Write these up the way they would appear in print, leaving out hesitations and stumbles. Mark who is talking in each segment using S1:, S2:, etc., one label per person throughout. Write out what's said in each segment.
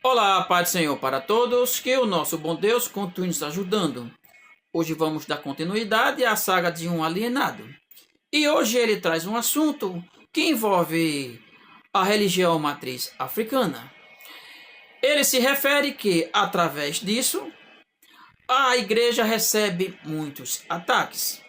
S1: Olá, Pai do Senhor para todos, que o nosso bom Deus continue nos ajudando. Hoje vamos dar continuidade à saga de um alienado. E hoje ele traz um assunto que envolve a religião matriz africana. Ele se refere que, através disso, a igreja recebe muitos ataques.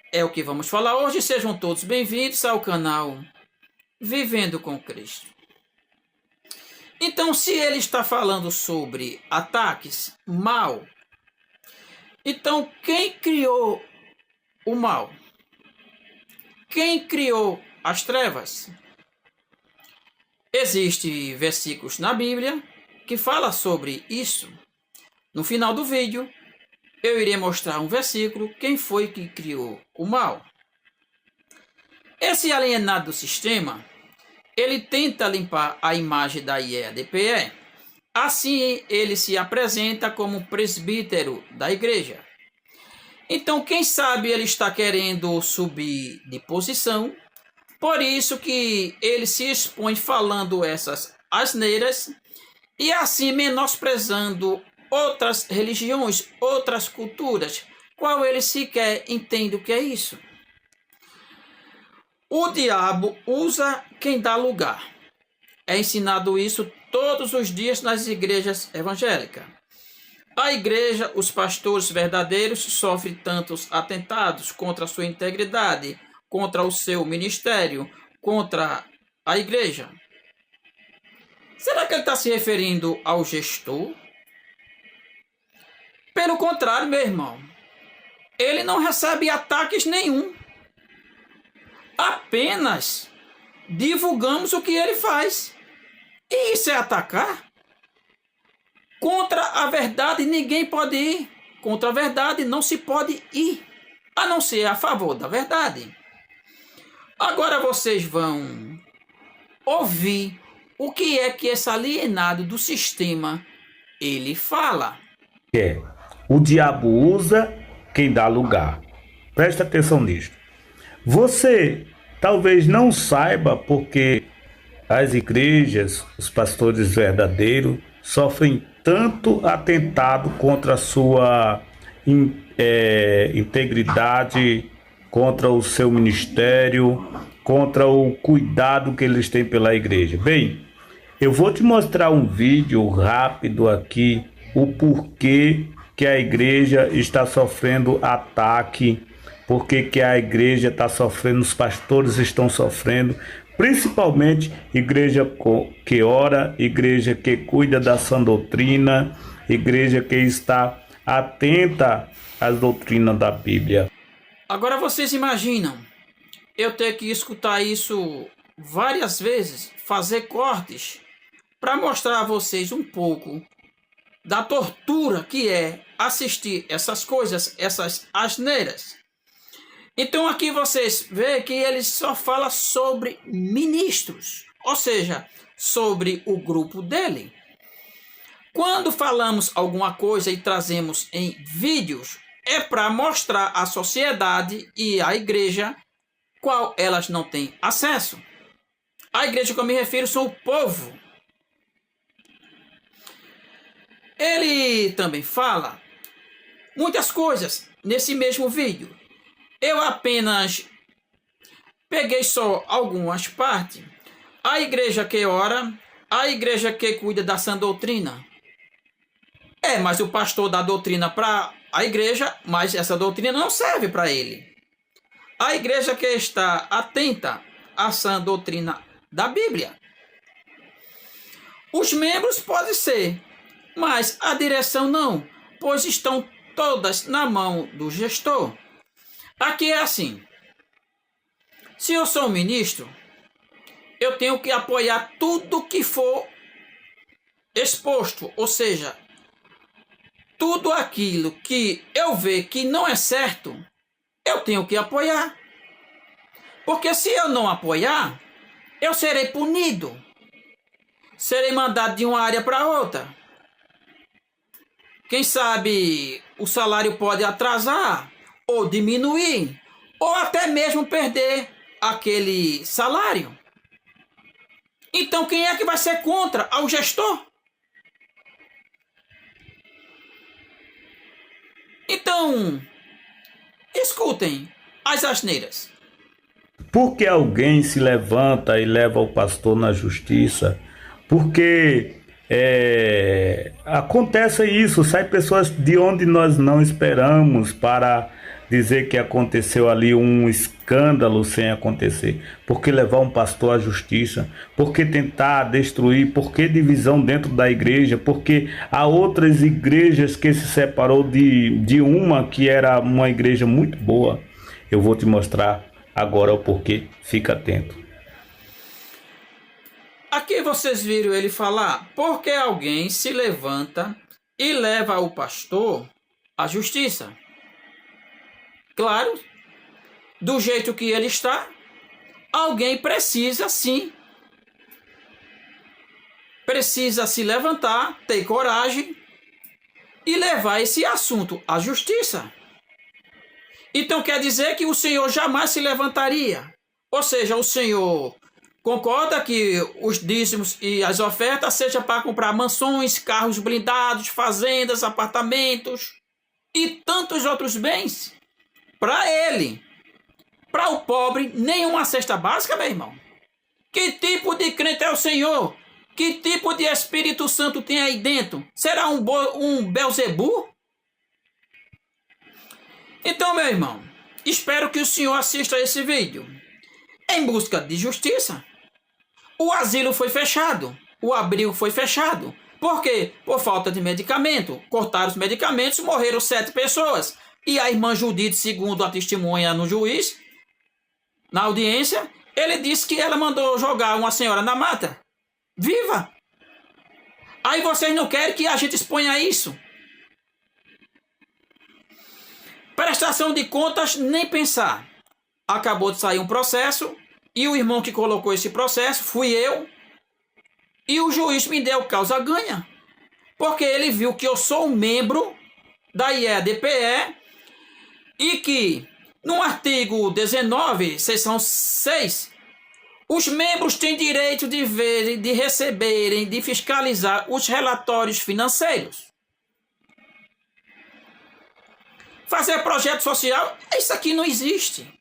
S1: É o que vamos falar hoje. Sejam todos bem-vindos ao canal Vivendo com Cristo. Então, se ele está falando sobre ataques, mal, então quem criou o mal? Quem criou as trevas? Existem versículos na Bíblia que falam sobre isso. No final do vídeo, eu irei mostrar um versículo, quem foi que criou o mal. Esse alienado do sistema, ele tenta limpar a imagem da IEDPE. Assim, ele se apresenta como presbítero da igreja. Então, quem sabe ele está querendo subir de posição, por isso que ele se expõe falando essas asneiras e assim menosprezando outras religiões, outras culturas, qual ele sequer entende o que é isso. O diabo usa quem dá lugar. É ensinado isso todos os dias nas igrejas evangélicas. A igreja, os pastores verdadeiros sofrem tantos atentados contra a sua integridade, contra o seu ministério, contra a igreja. Será que ele está se referindo ao gestor? Pelo contrário, meu irmão, ele não recebe ataques nenhum. Apenas divulgamos o que ele faz. E isso é atacar? Contra a verdade ninguém pode ir. Contra a verdade não se pode ir, a não ser a favor da verdade. Agora vocês vão ouvir o que é que esse alienado do sistema ele fala.
S2: O diabo usa quem dá lugar. Presta atenção nisto. Você talvez não saiba porque as igrejas, os pastores verdadeiros, sofrem tanto atentado contra a sua integridade, contra o seu ministério, contra o cuidado que eles têm pela igreja. Bem, eu vou te mostrar um vídeo rápido aqui, o porquê que a igreja está sofrendo ataque, porque que a igreja está sofrendo, os pastores estão sofrendo, principalmente igreja que ora, igreja que cuida da sã doutrina, igreja que está atenta às doutrinas da Bíblia.
S1: Agora vocês imaginam eu ter que escutar isso várias vezes, fazer cortes, para mostrar a vocês um pouco da tortura que é assistir essas coisas, essas asneiras. Então aqui vocês veem que ele só fala sobre ministros, ou seja, sobre o grupo dele. Quando falamos alguma coisa e trazemos em vídeos, é para mostrar à sociedade e à igreja qual elas não têm acesso. A igreja que eu me refiro são o povo. Ele também fala muitas coisas nesse mesmo vídeo. Eu apenas peguei só algumas partes. A igreja que ora, a igreja que cuida da sã doutrina. Mas o pastor dá doutrina para a igreja, mas essa doutrina não serve para ele. A igreja que está atenta à sã doutrina da Bíblia. Os membros podem ser, mas a direção não, pois estão todas na mão do gestor. Aqui é assim, se eu sou um ministro, eu tenho que apoiar tudo que for exposto, ou seja, tudo aquilo que eu ver que não é certo, eu tenho que apoiar. Porque se eu não apoiar, eu serei punido, serei mandado de uma área para outra. Quem sabe o salário pode atrasar, ou diminuir, ou até mesmo perder aquele salário. Então quem é que vai ser contra ao gestor? Então, escutem as asneiras.
S2: Porque alguém se levanta e leva o pastor na justiça, porque acontece isso, sai pessoas de onde nós não esperamos para dizer que aconteceu ali um escândalo sem acontecer. Por que levar um pastor à justiça? Por que tentar destruir? Por que divisão dentro da igreja? Porque há outras igrejas que se separou de uma que era uma igreja muito boa. Eu vou te mostrar agora o porquê. Fica atento.
S1: Aqui vocês viram ele falar, porque alguém se levanta e leva o pastor à justiça. Claro, do jeito que ele está, alguém precisa sim. Precisa se levantar, ter coragem e levar esse assunto à justiça. Então quer dizer que o Senhor jamais se levantaria. Ou seja, o Senhor concorda que os dízimos e as ofertas sejam para comprar mansões, carros blindados, fazendas, apartamentos e tantos outros bens. Para ele, para o pobre, nenhuma cesta básica, meu irmão. Que tipo de crente é o Senhor? Que tipo de Espírito Santo tem aí dentro? Será um Belzebu? Então, meu irmão, espero que o senhor assista esse vídeo. Em busca de justiça. O asilo foi fechado. O abrigo foi fechado. Por quê? Por falta de medicamento. Cortaram os medicamentos, morreram 7 pessoas. E a irmã Judite, segundo a testemunha no juiz, na audiência, ele disse que ela mandou jogar uma senhora na mata. Viva! Aí vocês não querem que a gente exponha isso? Prestação de contas, nem pensar. Acabou de sair um processo e o irmão que colocou esse processo fui eu. E o juiz me deu causa ganha. Porque ele viu que eu sou um membro da IEDPE e que no artigo 19, seção 6, os membros têm direito de verem, de receberem, de fiscalizar os relatórios financeiros. Fazer projeto social, isso aqui não existe.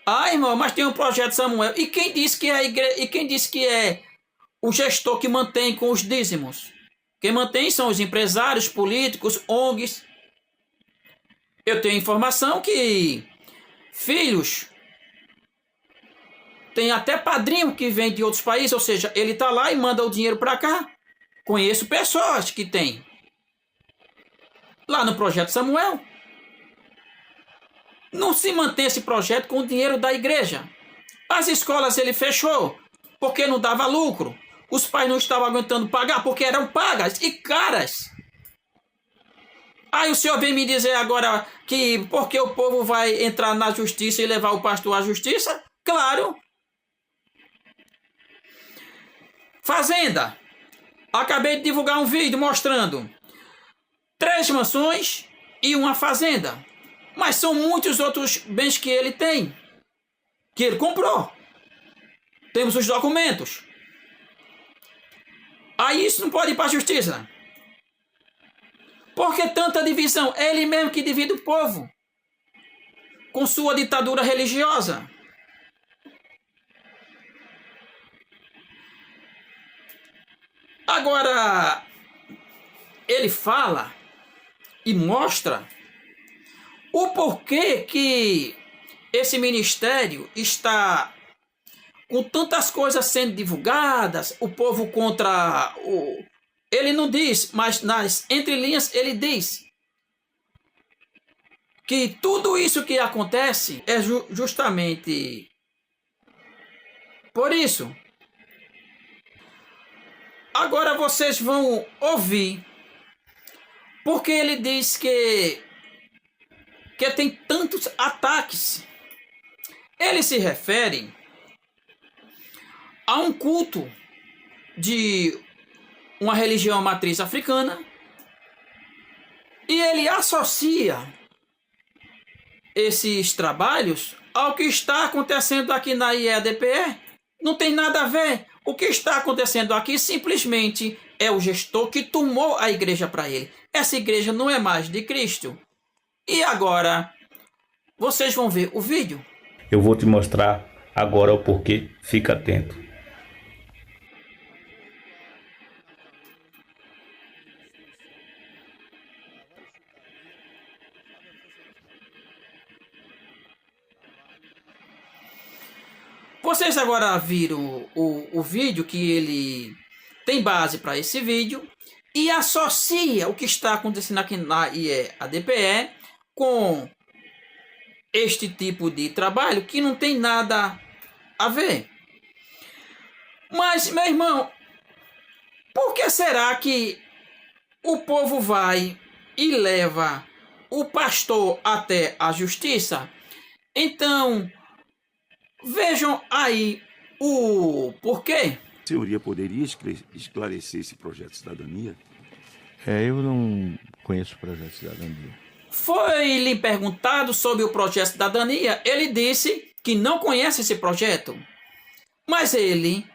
S1: Ah, irmão, mas tem um projeto Samuel. E quem disse que é a igreja, e quem disse que é o gestor que mantém com os dízimos? Quem mantém são os empresários, políticos, ONGs. Eu tenho informação que filhos tem até padrinho que vem de outros países, ou seja, ele está lá e manda o dinheiro para cá. Conheço pessoas que tem lá no projeto Samuel. Não se mantém esse projeto com o dinheiro da igreja. As escolas ele fechou porque não dava lucro. Os pais não estavam aguentando pagar porque eram pagas e caras. Aí o senhor vem me dizer agora que porque o povo vai entrar na justiça e levar o pastor à justiça? Claro. Fazenda. Acabei de divulgar um vídeo mostrando 3 mansões e uma fazenda. Mas são muitos outros bens que ele tem. Que ele comprou. Temos os documentos. Aí isso não pode ir para a justiça. Por que tanta divisão? É ele mesmo que divide o povo. Com sua ditadura religiosa. Agora, ele fala e mostra o porquê que esse ministério está com tantas coisas sendo divulgadas, o povo contra o... Ele não diz, mas nas entrelinhas ele diz que tudo isso que acontece é justamente por isso. Agora vocês vão ouvir porque ele diz que tem tantos ataques. Ele se refere a um culto de uma religião matriz africana e ele associa esses trabalhos ao que está acontecendo aqui na IEDPE. Não tem nada a ver. O que está acontecendo aqui simplesmente é o gestor que tomou a igreja para ele. Essa igreja não é mais de Cristo. E agora, vocês vão ver o vídeo.
S2: Eu vou te mostrar agora o porquê. Fica atento.
S1: Vocês agora viram o vídeo que ele tem base para esse vídeo e associa o que está acontecendo aqui na IEADPE com este tipo de trabalho que não tem nada a ver. Mas, meu irmão, por que será que o povo vai e leva o pastor até a justiça? Então, vejam aí o porquê.
S3: A senhoria poderia esclarecer esse projeto de cidadania?
S4: Eu não conheço o projeto de cidadania.
S1: Foi lhe perguntado sobre o projeto de cidadania, ele disse que não conhece esse projeto. Mas ele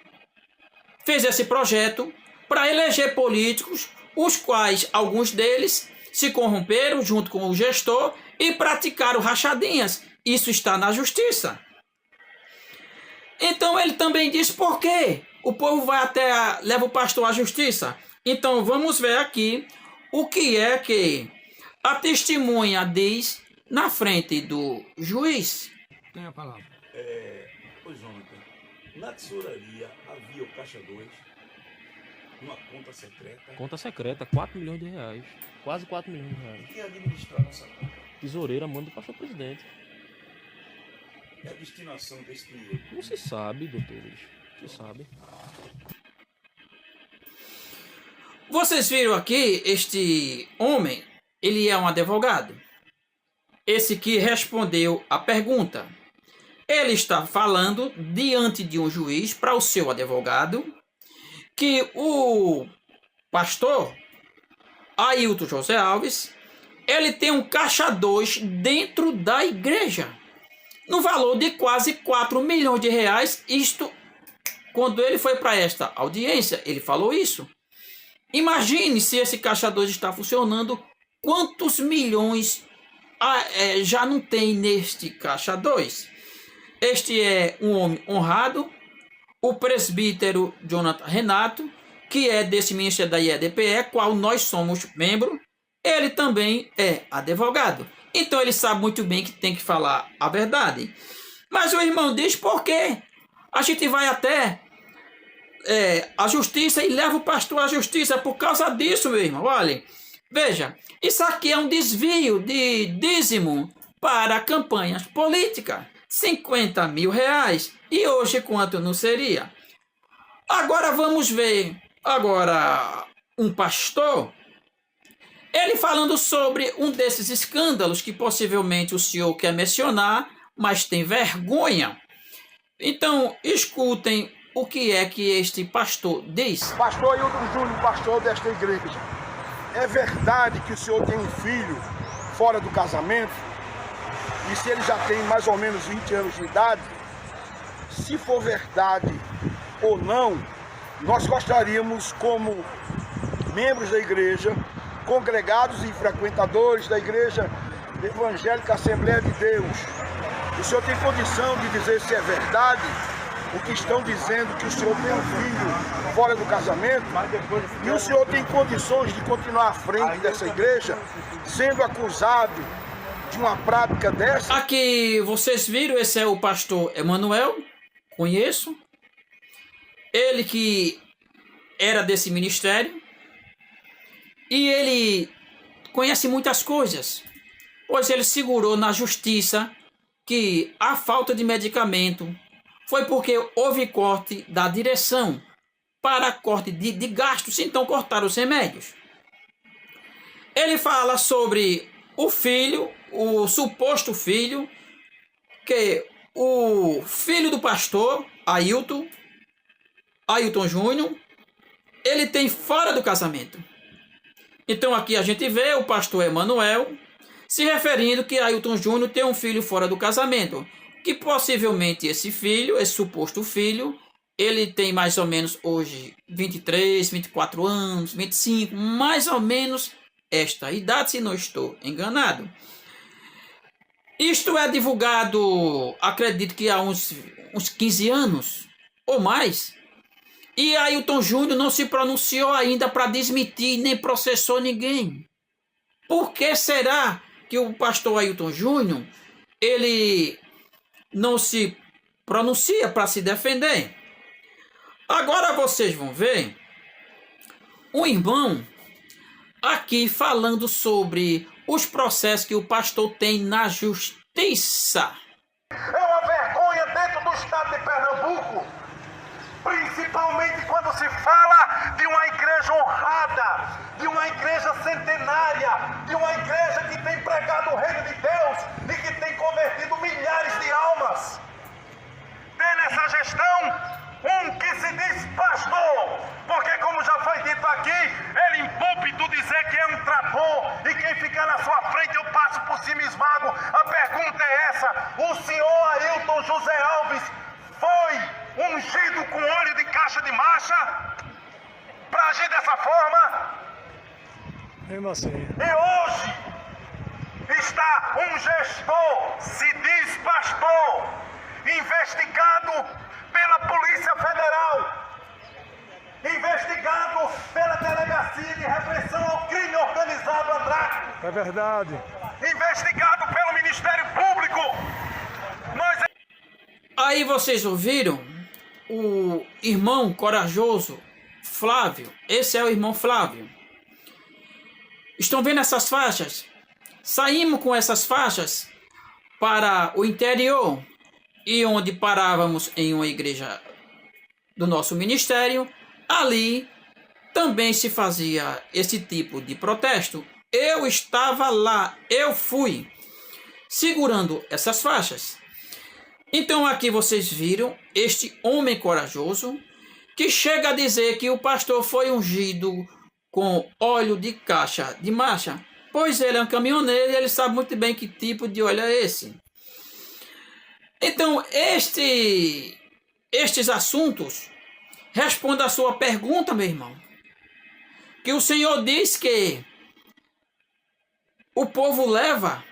S1: fez esse projeto para eleger políticos, os quais alguns deles se corromperam junto com o gestor e praticaram rachadinhas. Isso está na justiça. Então ele também diz por quê o povo vai leva o pastor à justiça. Então vamos ver aqui o que é que a testemunha diz na frente do juiz.
S5: Tem a palavra.
S3: Ô Jonathan, na tesouraria havia o Caixa 2, uma conta secreta.
S5: Conta secreta, 4 milhões de reais. Quase 4 milhões de reais.
S3: Quem administrava essa conta?
S5: Tesoureira manda do pastor presidente.
S3: E a destinação desse dinheiro?
S5: Não se sabe, doutores. Não se sabe.
S1: Vocês viram aqui este homem, ele é um advogado. Esse que respondeu a pergunta. Ele está falando diante de um juiz para o seu advogado que o pastor Ailton José Alves, ele tem um caixa 2 dentro da igreja, no valor de quase 4 milhões de reais. Isto, quando ele foi para esta audiência, ele falou isso. Imagine se esse caixa 2 está funcionando, quantos milhões já não tem neste caixa 2. Este é um homem honrado, o presbítero Jonathan Renato, que é desse ministério da IEDPE, qual nós somos membro. Ele também é advogado. Então ele sabe muito bem que tem que falar a verdade. Mas o irmão diz por quê? A gente vai até a justiça e leva o pastor à justiça por causa disso, meu irmão. Olha, veja, isso aqui é um desvio de dízimo para campanhas políticas. 50 mil reais. E hoje quanto não seria? Agora vamos ver um pastor, ele falando sobre um desses escândalos que possivelmente o senhor quer mencionar, mas tem vergonha. Então, escutem o que é que este pastor diz.
S6: Pastor Ailton Júnior, pastor desta igreja, é verdade que o senhor tem um filho fora do casamento? E se ele já tem mais ou menos 20 anos de idade? Se for verdade ou não, nós gostaríamos, como membros da igreja, congregados e frequentadores da Igreja Evangélica Assembleia de Deus, o senhor tem condição de dizer se é verdade o que estão dizendo, que o senhor tem um filho fora do casamento, e o senhor tem condições de continuar à frente dessa igreja, sendo acusado de uma prática dessa?
S1: Aqui vocês viram, esse é o pastor Emanuel, conheço. Ele que era desse ministério. E ele conhece muitas coisas, pois ele segurou na justiça que a falta de medicamento foi porque houve corte da direção para corte de gastos, então cortaram os remédios. Ele fala sobre o filho, o suposto filho, que o filho do pastor Ailton Júnior, ele tem fora do casamento. Então aqui a gente vê o pastor Emanuel se referindo que Ailton Júnior tem um filho fora do casamento, que possivelmente esse filho, esse suposto filho, ele tem mais ou menos hoje 23, 24 anos, 25, mais ou menos esta idade, se não estou enganado. Isto é divulgado, acredito que há uns 15 anos ou mais. E Ailton Júnior não se pronunciou ainda para desmentir, nem processou ninguém. Por que será que o pastor Ailton Júnior, ele não se pronuncia para se defender? Agora vocês vão ver um irmão aqui falando sobre os processos que o pastor tem na justiça.
S7: É uma vergonha dentro do estado de Pernambuco, principalmente quando se fala de uma igreja honrada, de uma igreja centenária, de uma igreja que tem pregado o reino de Deus e que tem convertido milhares de almas. Tem nessa gestão um que se diz pastor, porque como já foi dito aqui, ele em púlpito dizer que é um trator e quem ficar na sua frente eu passo por cima e esmago. A pergunta é essa: o senhor Ailton José Alves foi ungido com óleo de caixa de marcha para agir dessa forma? E hoje está um gestor, se diz pastor, investigado pela Polícia Federal, investigado pela Delegacia de Repressão ao Crime Organizado Andraco.
S6: É verdade.
S7: Investigado pelo Ministério Público.
S1: Aí vocês ouviram o irmão corajoso Flávio. Esse é o irmão Flávio. Estão vendo essas faixas? Saímos com essas faixas para o interior, e onde parávamos em uma igreja do nosso ministério, ali também se fazia esse tipo de protesto. Eu estava lá, eu fui segurando essas faixas. Então aqui vocês viram este homem corajoso que chega a dizer que o pastor foi ungido com óleo de caixa de marcha, pois ele é um caminhoneiro e ele sabe muito bem que tipo de óleo é esse. Então, estes assuntos respondem à sua pergunta, meu irmão. Que o Senhor diz que o povo leva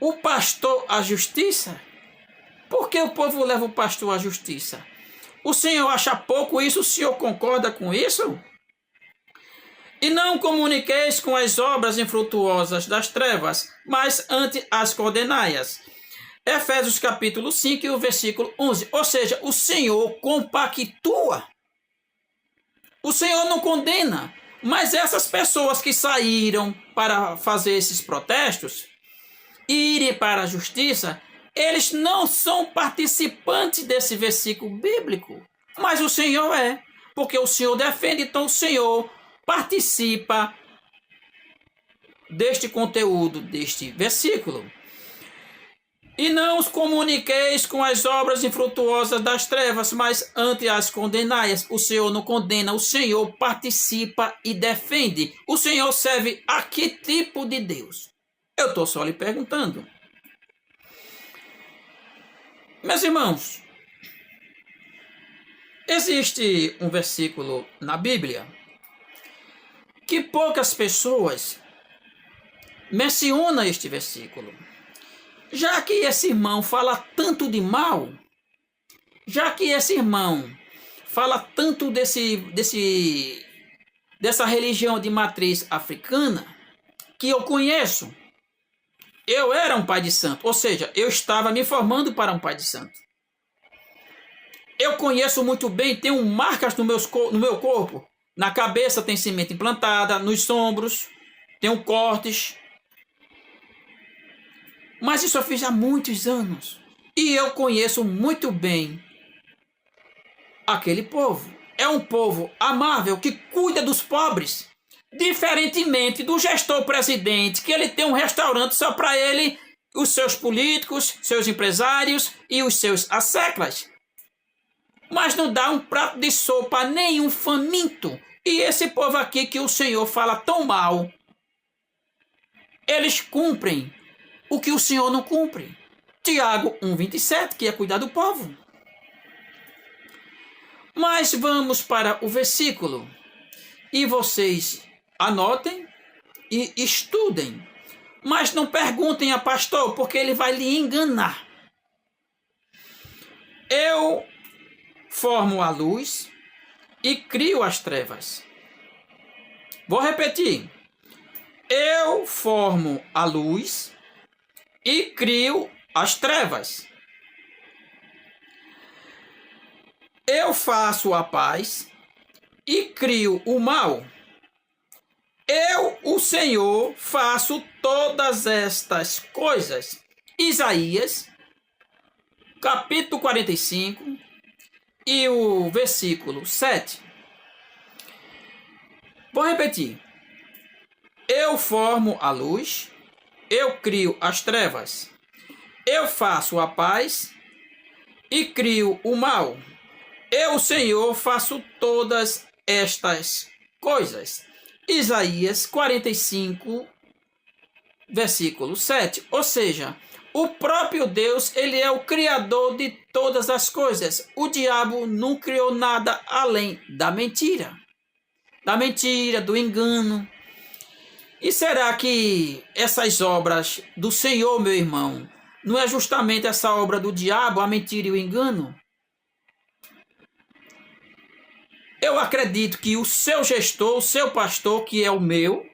S1: o pastor à justiça. Por que o povo leva o pastor à justiça? O Senhor acha pouco isso? O Senhor concorda com isso? E não comuniqueis com as obras infrutuosas das trevas, mas ante as condenai-as. Efésios capítulo 5 e o versículo 11. Ou seja, o Senhor compactua. O Senhor não condena. Mas essas pessoas que saíram para fazer esses protestos e irem para a justiça, eles não são participantes desse versículo bíblico. Mas o Senhor é. Porque o Senhor defende, então o Senhor participa deste conteúdo, deste versículo. E não os comuniqueis com as obras infrutuosas das trevas, mas ante as condenai-as. O Senhor não condena, o Senhor participa e defende. O Senhor serve a que tipo de Deus? Eu estou só lhe perguntando. Meus irmãos, existe um versículo na Bíblia que poucas pessoas mencionam este versículo. Já que esse irmão fala tanto de mal, já que esse irmão fala tanto dessa religião de matriz africana, que eu conheço, eu era um pai de santo, ou seja, eu estava me formando para um pai de santo. Eu conheço muito bem, tenho marcas no meu corpo, na cabeça tem semente implantada, nos ombros, tenho cortes. Mas isso eu fiz há muitos anos. E eu conheço muito bem aquele povo. É um povo amável que cuida dos pobres. Diferentemente do gestor presidente, que ele tem um restaurante só para ele, os seus políticos, seus empresários e os seus asseclas. Mas não dá um prato de sopa a nenhum faminto. E esse povo aqui que o Senhor fala tão mal, eles cumprem o que o Senhor não cumpre. Tiago 1,27, que é cuidar do povo. Mas vamos para o versículo. E vocês anotem e estudem. Mas não perguntem a pastor, porque ele vai lhe enganar. Eu formo a luz e crio as trevas. Vou repetir. Eu formo a luz e crio as trevas. Eu faço a paz e crio o mal. Eu, o Senhor, faço todas estas coisas. Isaías, capítulo 45 e o versículo 7. Vou repetir. Eu formo a luz, eu crio as trevas. Eu faço a paz e crio o mal. Eu, Senhor, faço todas estas coisas. Isaías 45, versículo 7. Ou seja, o próprio Deus, ele é o criador de todas as coisas. O diabo não criou nada além da mentira. Da mentira, do engano. E será que essas obras do Senhor, meu irmão, não é justamente essa obra do diabo, a mentira e o engano? Eu acredito que o seu gestor, o seu pastor, que é o meu,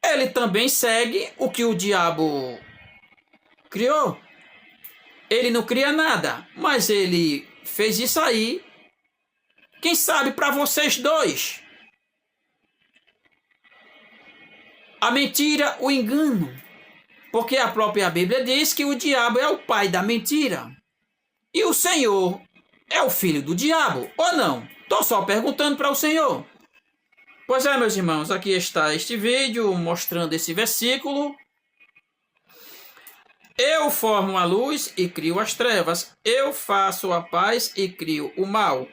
S1: ele também segue o que o diabo criou. Ele não cria nada, mas ele fez isso aí, quem sabe para vocês dois. A mentira, o engano. Porque a própria Bíblia diz que o diabo é o pai da mentira. E o Senhor é o filho do diabo, ou não? Estou só perguntando para o Senhor. Pois é, meus irmãos, aqui está este vídeo mostrando esse versículo. Eu formo a luz e crio as trevas. Eu faço a paz e crio o mal.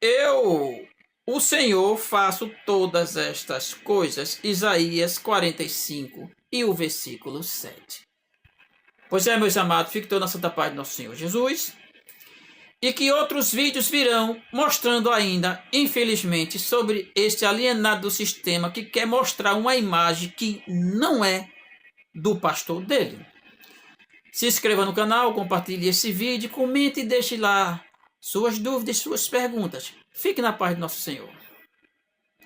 S1: Eu, o Senhor, faço todas estas coisas. Isaías 45 e o versículo 7. Pois é, meus amados, fique toda na santa paz do nosso Senhor Jesus. E que outros vídeos virão mostrando ainda, infelizmente, sobre este alienado do sistema que quer mostrar uma imagem que não é do pastor dele. Se inscreva no canal, compartilhe esse vídeo, comente e deixe lá suas dúvidas, suas perguntas. Fique na paz do nosso Senhor.